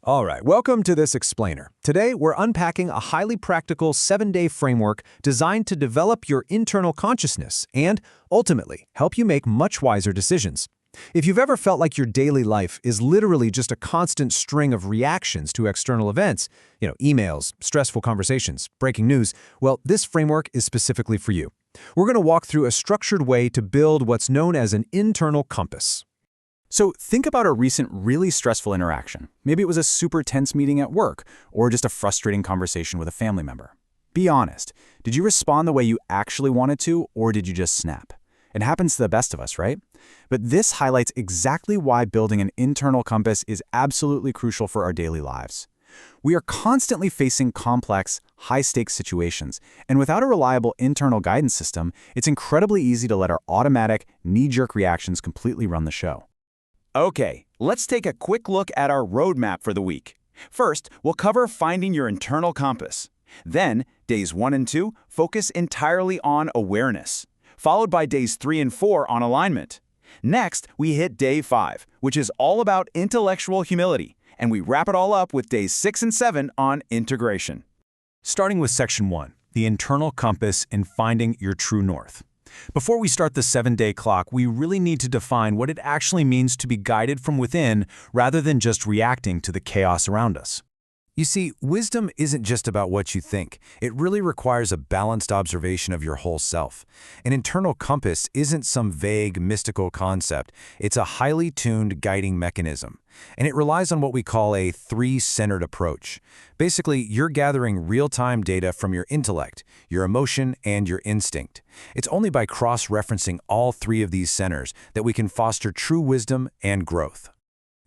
All right, welcome to this explainer. Today, we're unpacking a highly practical 7-day framework designed to develop your internal consciousness and, ultimately, help you make much wiser decisions. If you've ever felt like your daily life is literally just a constant string of reactions to external events, emails, stressful conversations, breaking news, well, this framework is specifically for you. We're going to walk through a structured way to build what's known as an internal compass. So think about a recent really stressful interaction. Maybe it was a super tense meeting at work, or just a frustrating conversation with a family member. Be honest, did you respond the way you actually wanted to, or did you just snap? It happens to the best of us, right? But this highlights exactly why building an internal compass is absolutely crucial for our daily lives. We are constantly facing complex, high-stakes situations, and without a reliable internal guidance system, it's incredibly easy to let our automatic, knee-jerk reactions completely run the show. Okay, let's take a quick look at our roadmap for the week. First, we'll cover finding your internal compass. Then, days 1 and 2 focus entirely on awareness, followed by days 3 and 4 on alignment. Next, we hit day 5, which is all about intellectual humility, and we wrap it all up with days 6 and 7 on integration. Starting with Section 1, the internal compass in finding your true north. Before we start the 7-day clock, we really need to define what it actually means to be guided from within rather than just reacting to the chaos around us. You see, wisdom isn't just about what you think. It really requires a balanced observation of your whole self. An internal compass isn't some vague, mystical concept. It's a highly tuned guiding mechanism. And it relies on what we call a three-centered approach. Basically, you're gathering real-time data from your intellect, your emotion, and your instinct. It's only by cross-referencing all three of these centers that we can foster true wisdom and growth.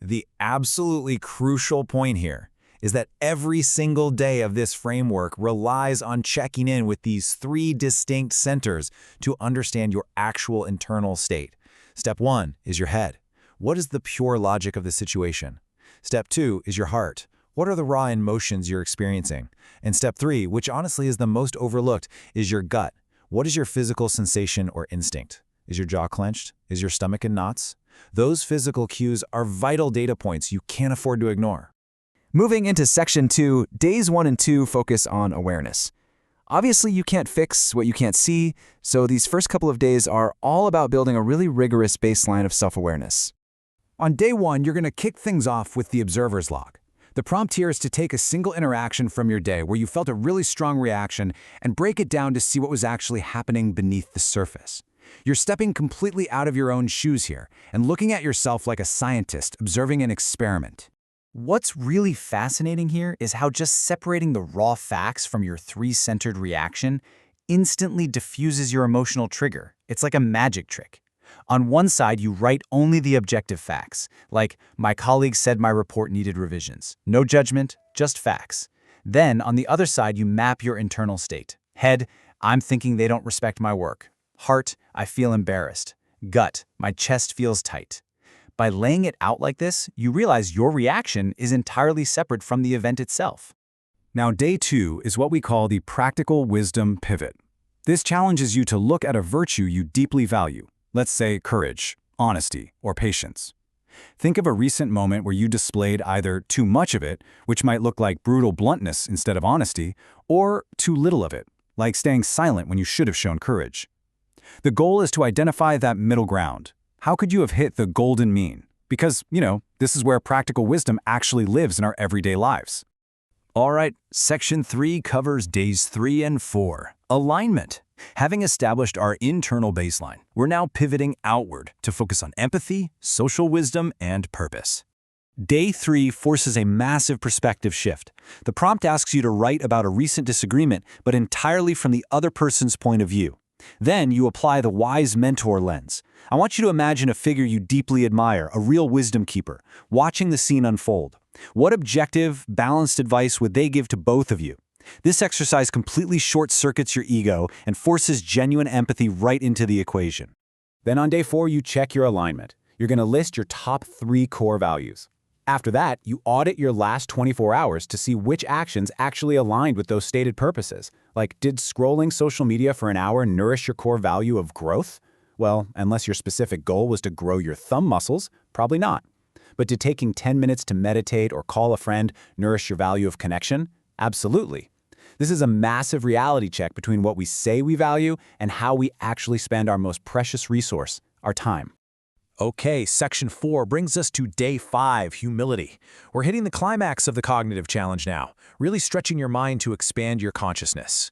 The absolutely crucial point here is that every single day of this framework relies on checking in with these three distinct centers to understand your actual internal state. Step 1 is your head. What is the pure logic of the situation? Step 2 is your heart. What are the raw emotions you're experiencing? And step 3, which honestly is the most overlooked, is your gut. What is your physical sensation or instinct? Is your jaw clenched? Is your stomach in knots? Those physical cues are vital data points you can't afford to ignore. Moving into Section 2, days 1 and 2 focus on awareness. Obviously, you can't fix what you can't see, so these first couple of days are all about building a really rigorous baseline of self-awareness. On day 1, you're going to kick things off with the observer's log. The prompt here is to take a single interaction from your day where you felt a really strong reaction and break it down to see what was actually happening beneath the surface. You're stepping completely out of your own shoes here and looking at yourself like a scientist observing an experiment. What's really fascinating here is how just separating the raw facts from your three-centered reaction instantly diffuses your emotional trigger. It's like a magic trick. On one side, you write only the objective facts, like, my colleague said my report needed revisions. No judgment, just facts. Then, on the other side, you map your internal state. Head, I'm thinking they don't respect my work. Heart, I feel embarrassed. Gut, my chest feels tight. By laying it out like this, you realize your reaction is entirely separate from the event itself. Now, day 2 is what we call the practical wisdom pivot. This challenges you to look at a virtue you deeply value. Let's say courage, honesty, or patience. Think of a recent moment where you displayed either too much of it, which might look like brutal bluntness instead of honesty, or too little of it, like staying silent when you should have shown courage. The goal is to identify that middle ground. How could you have hit the golden mean? Because, this is where practical wisdom actually lives in our everyday lives. All right, Section 3 covers days 3 and 4, alignment. Having established our internal baseline, we're now pivoting outward to focus on empathy, social wisdom, and purpose. Day 3 forces a massive perspective shift. The prompt asks you to write about a recent disagreement, but entirely from the other person's point of view. Then you apply the wise mentor lens. I want you to imagine a figure you deeply admire, a real wisdom keeper, watching the scene unfold. What objective, balanced advice would they give to both of you? This exercise completely short-circuits your ego and forces genuine empathy right into the equation. Then on day 4, you check your alignment. You're going to list your top 3 core values. After that, you audit your last 24 hours to see which actions actually aligned with those stated purposes. Like, did scrolling social media for an hour nourish your core value of growth? Well, unless your specific goal was to grow your thumb muscles, probably not. But did taking 10 minutes to meditate or call a friend nourish your value of connection? Absolutely. This is a massive reality check between what we say we value and how we actually spend our most precious resource, our time. Okay, section 4 brings us to day 5, humility. We're hitting the climax of the cognitive challenge now, really stretching your mind to expand your consciousness.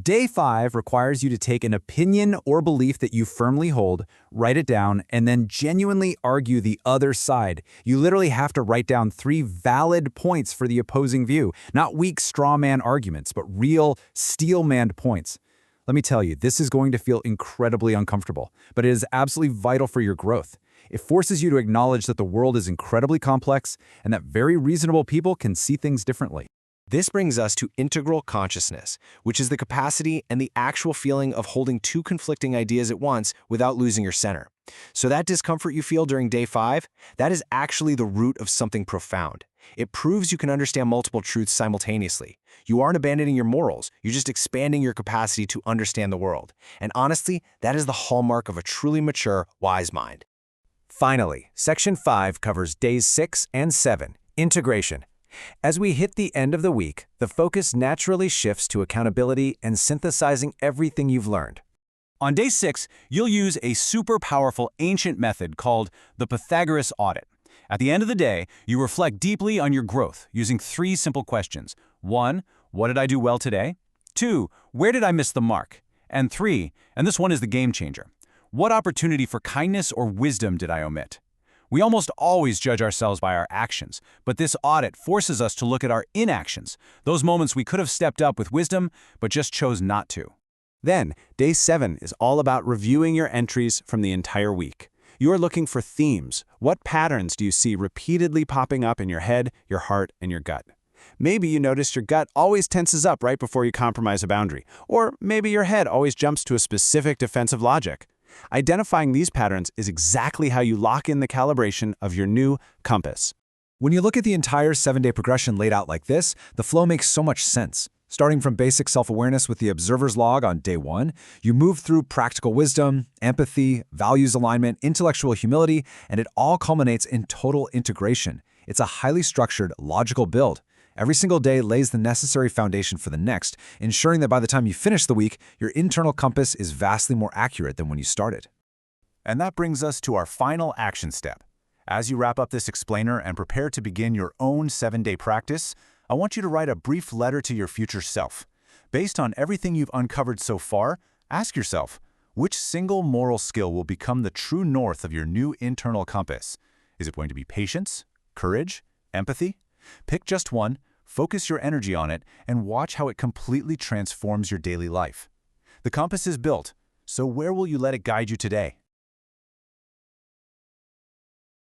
Day 5 requires you to take an opinion or belief that you firmly hold, write it down, and then genuinely argue the other side. You literally have to write down 3 valid points for the opposing view, not weak straw man arguments, but real steel-manned points. Let me tell you, this is going to feel incredibly uncomfortable, but it is absolutely vital for your growth. It forces you to acknowledge that the world is incredibly complex and that very reasonable people can see things differently. This brings us to integral consciousness, which is the capacity and the actual feeling of holding 2 conflicting ideas at once without losing your center. So that discomfort you feel during day 5, that is actually the root of something profound. It proves you can understand multiple truths simultaneously. You aren't abandoning your morals, you're just expanding your capacity to understand the world. And honestly, that is the hallmark of a truly mature, wise mind. Finally, section 5 covers days 6 and 7, integration. As we hit the end of the week, the focus naturally shifts to accountability and synthesizing everything you've learned. On day 6, you'll use a super powerful ancient method called the Pythagoras audit. At the end of the day, you reflect deeply on your growth using 3 simple questions. 1, what did I do well today? 2, where did I miss the mark? And 3, and this one is the game changer, what opportunity for kindness or wisdom did I omit? We almost always judge ourselves by our actions, but this audit forces us to look at our inactions, those moments we could have stepped up with wisdom, but just chose not to. Then, day 7 is all about reviewing your entries from the entire week. You are looking for themes. What patterns do you see repeatedly popping up in your head, your heart, and your gut? Maybe you notice your gut always tenses up right before you compromise a boundary, or maybe your head always jumps to a specific defensive logic. Identifying these patterns is exactly how you lock in the calibration of your new compass. When you look at the entire 7-day progression laid out like this, the flow makes so much sense. Starting from basic self-awareness with the observer's log on day 1, you move through practical wisdom, empathy, values alignment, intellectual humility, and it all culminates in total integration. It's a highly structured, logical build. Every single day lays the necessary foundation for the next, ensuring that by the time you finish the week, your internal compass is vastly more accurate than when you started. And that brings us to our final action step. As you wrap up this explainer and prepare to begin your own 7-day practice, I want you to write a brief letter to your future self. Based on everything you've uncovered so far, ask yourself, which single moral skill will become the true north of your new internal compass? Is it going to be patience, courage, empathy? Pick just one, focus your energy on it, and watch how it completely transforms your daily life. The compass is built, so where will you let it guide you today?